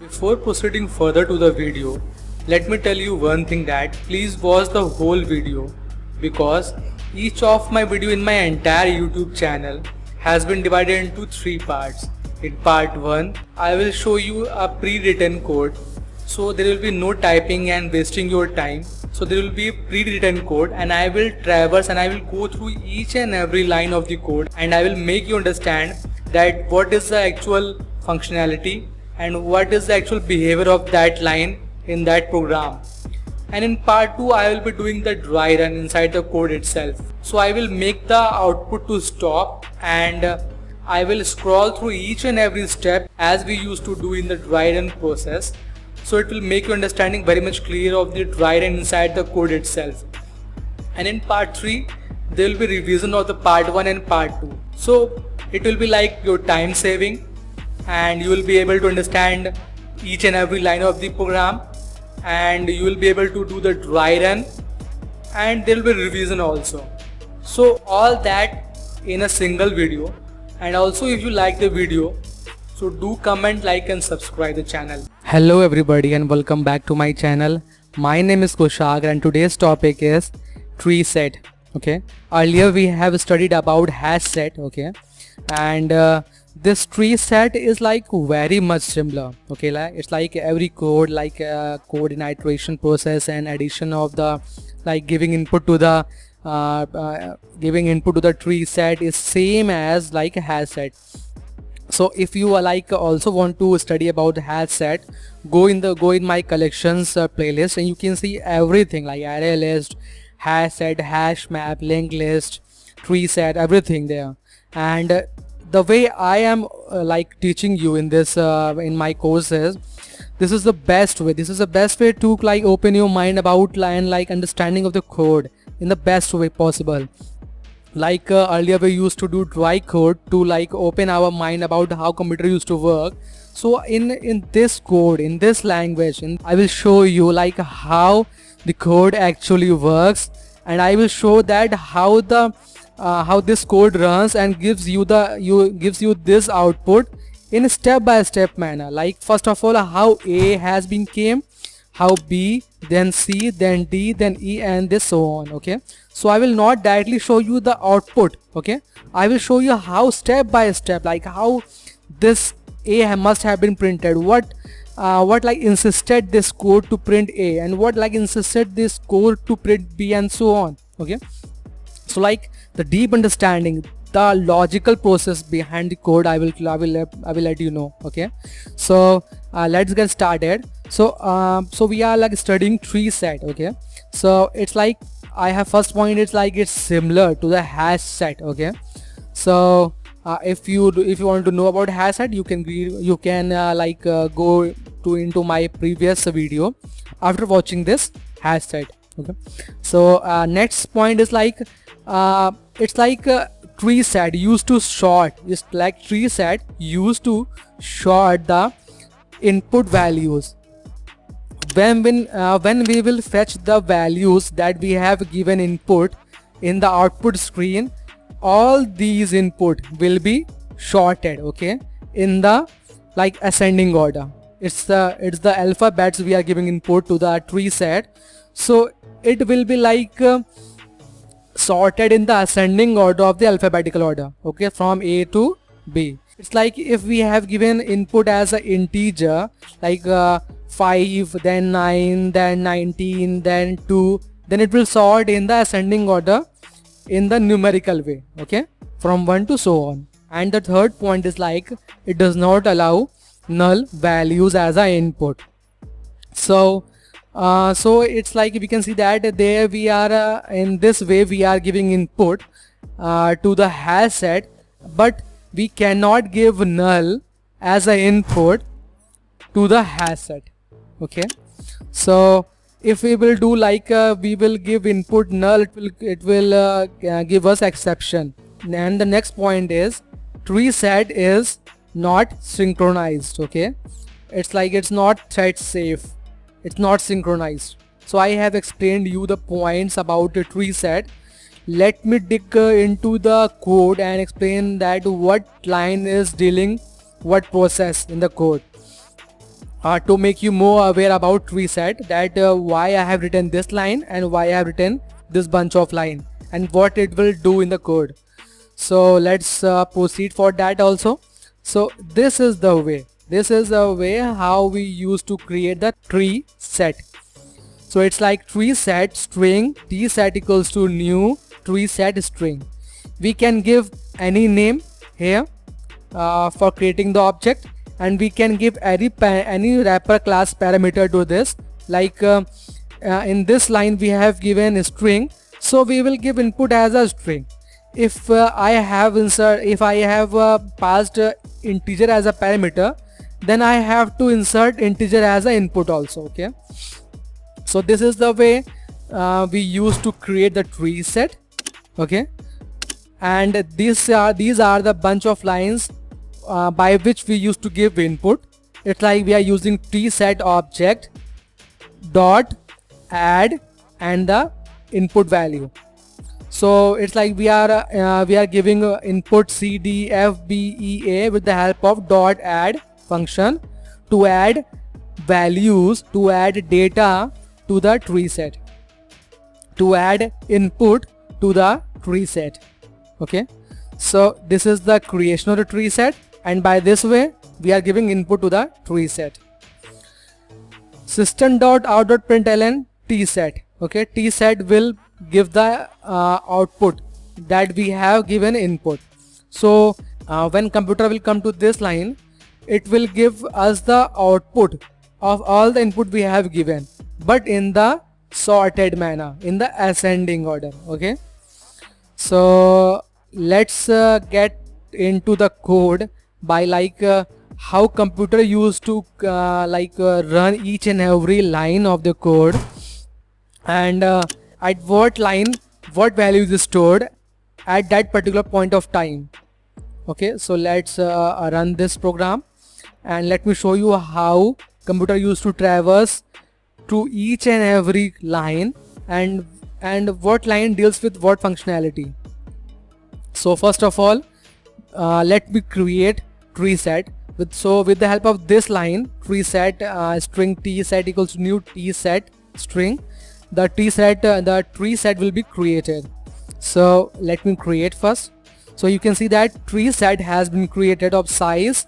Before proceeding further to the video, let me tell you one thing that please watch the whole video because each of my video in my entire YouTube channel has been divided into 3 parts. In part 1, I will show you a pre-written code, so there will be no typing and wasting your time. So there will be a pre-written code and I will traverse and I will go through each and every line of the code and I will make you understand that what is the actual functionality and what is the actual behavior of that line in that program. And in part 2 I will be doing the dry run inside the code itself. So I will make the output to stop and I will scroll through each and every step as we used to do in the dry run process. So it will make your understanding very much clear of the dry run inside the code itself. And in part 3 there will be revision of the part 1 and part 2. So it will be like your time saving and you will be able to understand each and every line of the program and you will be able to do the dry run and there will be revision also. So all that in a single video. And also if you like the video, so do comment, like and subscribe the channel. Hello everybody and welcome back to my channel. My name is Kushag and today's topic is tree set. Okay, earlier we have studied about hash set. Okay, and this tree set is like very much similar. Okay, it's like every code, like code in iteration process and addition of the giving input to the tree set is same as like a hash set. So if you are also want to study about hash set, go in my collections playlist and you can see everything like array list, hash set, hash map, linked list, tree set, everything there. And the way I am teaching you in this in my courses, this is the best way. This is the best way to open your mind about and understanding of the code in the best way possible. Earlier we used to do dry code to open our mind about how computer used to work. So in this code, in this language, I will show you how the code actually works, and I will show that how this code runs and gives you this output in a step-by-step manner. First of all, how A has been came, how B, then C, then D, then E, and this so on. Okay, so I will not directly show you the output. Okay, I will show you how step by step, how this A must have been printed, what insisted this code to print A, and what insisted this code to print B, and so on. Okay, so the deep understanding, the logical process behind the code, I will let you know. Okay, so let's get started. So we are studying tree set. Okay, so it's I have first point, it's similar to the hash set. Okay, so if you want to know about hash set, you can go into my previous video after watching this hash set. Okay, so next point is tree set used to sort. It's like tree set used to sort the input values. When we will fetch the values that we have given input in the output screen, all these input will be sorted. Okay, in the ascending order. It's the alphabets we are giving input to the tree set, so it will be sorted in the ascending order of the alphabetical order. Okay, from A to B. It's if we have given input as an integer 5, then 9, then 19, then 2, then it will sort in the ascending order in the numerical way. Okay, from 1 to so on. And the third point is it does not allow null values as an input. So it's we can see that there we are in this way we are giving input to the hash set, but we cannot give null as an input to the hash set. Okay, so if we will do we will give input null, it will give us exception. And the next point is tree set is not synchronized. Okay, it's it's not thread safe, it's not synchronized. So I have explained you the points about the tree set. Let me dig into the code and explain that what line is dealing what process in the code. to make you more aware about tree set, that why I have written this line and why I have written this bunch of line and what it will do in the code. So let's proceed for that also. So this is the way how we used to create the tree set. So it's like tree set string t set equals to new tree set string. We can give any name here for creating the object, and we can give any wrapper class parameter to this. Like in this line we have given a string, so we will give input as a string. If I have passed integer as a parameter, then I have to insert integer as an input also. Okay, so this is the way we use to create the tree set. Okay, and these are the bunch of lines by which we used to give input. It's like we are using tree set object dot add and the input value. So it's like we are giving input C D F B E A with the help of dot add function to add values, to add data to the tree set, to add input to the tree set. Okay, so this is the creation of the tree set, and by this way we are giving input to the tree set. System.out.println t set. Okay, t set will give the output that we have given input. So when computer will come to this line, it will give us the output of all the input we have given, but in the sorted manner, in the ascending order. Okay, so let's get into the code by how computer used to run each and every line of the code, and at what line what value is stored at that particular point of time. Okay, so let's run this program, and let me show you how computer used to traverse through each and every line, and what line deals with what functionality. So first of all, let me create tree set with the help of this line tree set string t set equals to new t set string. The tree set will be created. So let me create first. So you can see that tree set has been created of size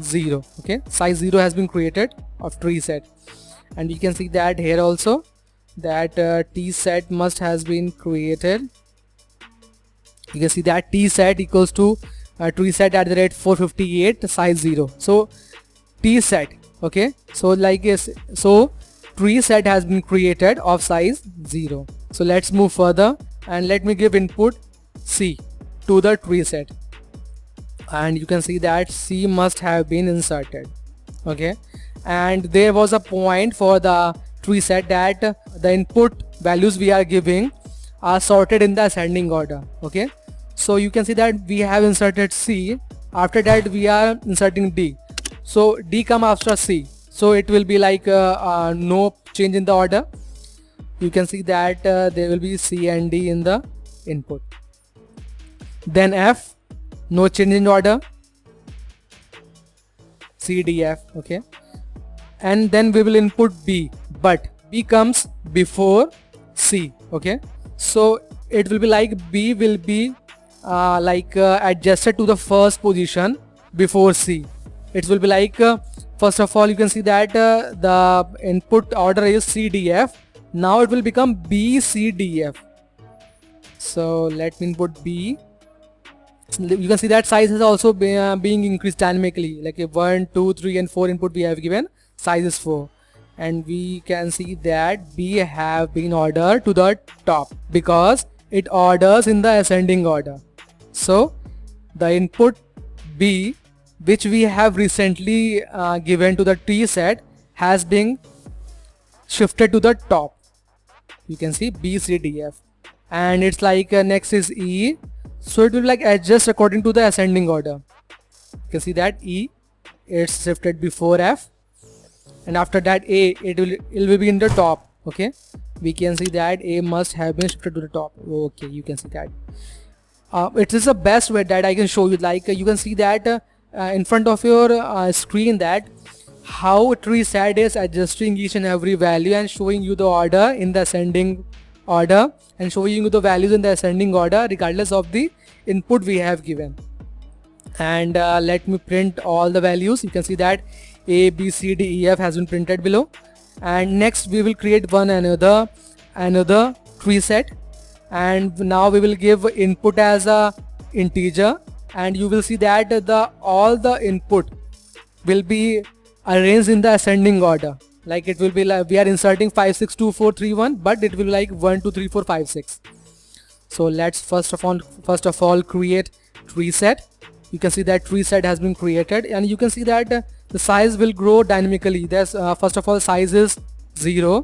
0. Okay, size 0 has been created of tree set, and you can see that here also that t set must has been created. You can see that t set equals to tree set at the rate 458 size 0. So t set. Okay, so so tree set has been created of size 0. So let's move further, and let me give input C to the tree set, and you can see that C must have been inserted. Okay, and there was a point for the tree set that the input values we are giving are sorted in the ascending order. Okay, so you can see that we have inserted C. After that we are inserting D. So D come after C, so it will be like no change in the order. You can see that there will be C and D in the input. Then F, no change in order, C, D, F. Okay, and then we will input B, but B comes before C. Okay, so it will be like B will be adjusted to the first position before C. It will be like first of all you can see that the input order is C, D, F. Now it will become B, C, D, F. So let me input B. You can see that size is also being increased dynamically, like a 1, 2, 3 and 4 input we have given, size is 4, and we can see that B have been ordered to the top because it orders in the ascending order. So the input B, which we have recently given to the tree set, has been shifted to the top. You can see B, C, D, F, and it's like next is E. So it will like adjust according to the ascending order. You can see that E, it's shifted before F, and after that A, it will be in the top. Okay, we can see that A must have been shifted to the top. Okay, you can see that. It is the best way that I can show you. Like you can see that in front of your screen that how tree set is adjusting each and every value and showing you the order in the ascending order, and showing you the values in the ascending order regardless of the input we have given. And let me print all the values. You can see that A, B, C, D, E, F has been printed below. And next we will create another tree set, and now we will give input as a integer, and you will see that all the input will be arranged in the ascending order. Like it will be like we are inserting 5 6 2 4 3 1, but it will be like 1 2 3 4 5 6. So let's first of all create tree set. You can see that tree set has been created, and you can see that the size will grow dynamically. There's first of all size is 0.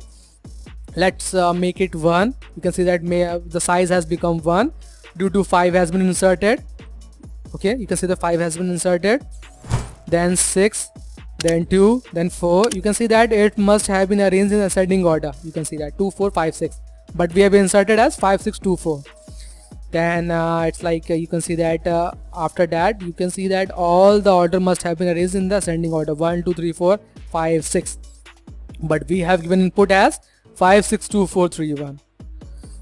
Let's make it 1. You can see that the size has become 1 due to 5 has been inserted. Okay, you can see the 5 has been inserted, then 6, then 2, then 4. You can see that it must have been arranged in ascending order. You can see that 2 4 5 6, but we have inserted as 5 6 2 4. Then it's like you can see that after that you can see that all the order must have been arranged in the ascending order, 1 2 3 4 5 6, but we have given input as 5 6 2 4 3 1.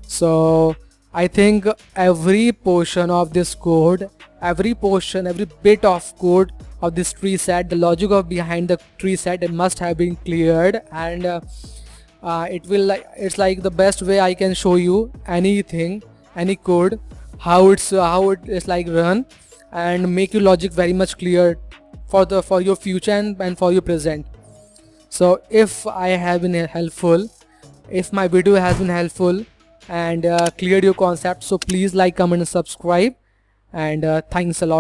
So I think every portion of this code, every bit of code of this tree set, the logic of behind the tree set, it must have been cleared, and it's like the best way I can show you anything, any code, how it is like run, and make your logic very much clear for your future and for your present. So if I have been helpful, if my video has been helpful and cleared your concept, so please like, comment and subscribe, and thanks a lot.